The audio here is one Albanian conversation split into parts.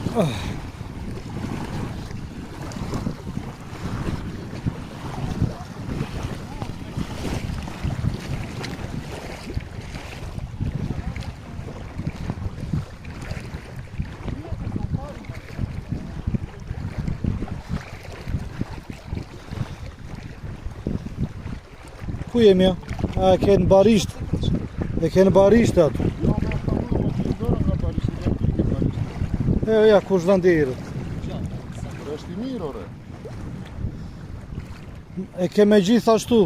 Ku jemi ja? A e kënë barisht? E kënë barisht atë? Ja, kush vëndi irët? Është I mirë, ore. E ke me gjithashtu,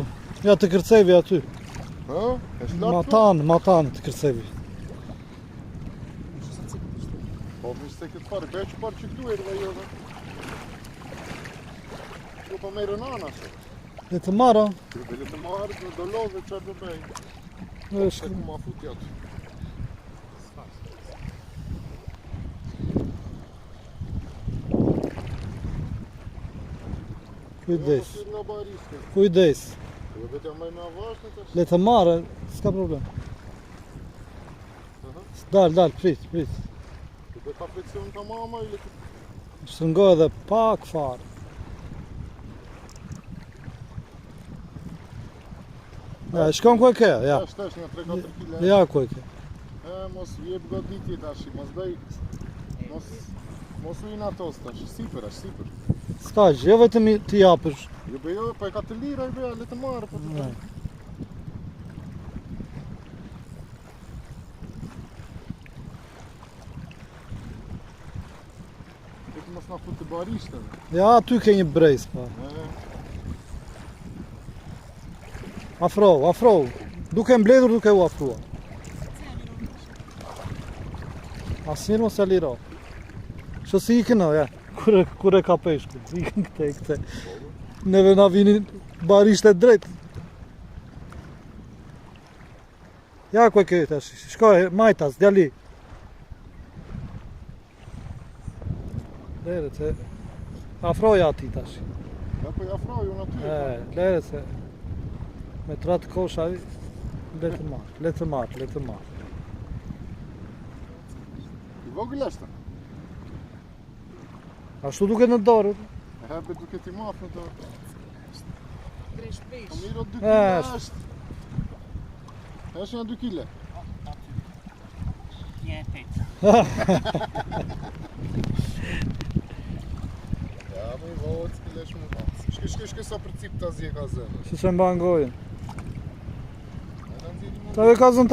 ja të kërcevi aty. Ha? Është lartë? Matan të kërcevi. Po, vishë se këtë farë, bëjë që parë që këtu e rëve jo dhe. Kjo po me rënana, se. Le të marra. Le të marrë, në do lodhe qërë do bëjë. Është ku ma futi atë. Kujdes. Kujdes. Le të marrë, s'ka problem. Dal, prit. Dhe ka feksion të mama i le të... Shëngoj edhe pak farë. Ja, shkon ku e ke, ja. Shtesh një 3-4 kile. Ja, ku e ke. Mos jep goditje tash, mos bëj... Mos u inatos tash, sipër, është sipër. S'ka gjë, jo vetëm t'i japësh. Jo bëjo, po e ka të lira, i bëja, le të marrë, po të të. Këtë mos nga fut të barishtëve. Ja, aty ke një brejs, pa. Afro. Duke mbledhur, duke u afrua. Asnjëherë mos e liro. Që si ikën o, ja. Kur e ka peshku. Ikën këte. Neve na vinin barishte drejt. Ja, ku e ke tash. Shkoj, majtas, djali. Lere se... Afroja ati tash. Ja, po i afroj, unë aty. Lere se... Me tratë kosha, le të marrë. I vogël është. Ashtu duke në dorë. E hebe duke ti mafë në dorë. Dresh pesh. Po miro 2 kile është. Është një 2 kile. Një e 8. Ja, me I vogët s'kile shumë pas. Shke sa për cip të azje ka zënë. Si se mba ngojën. Ta ve ka zënë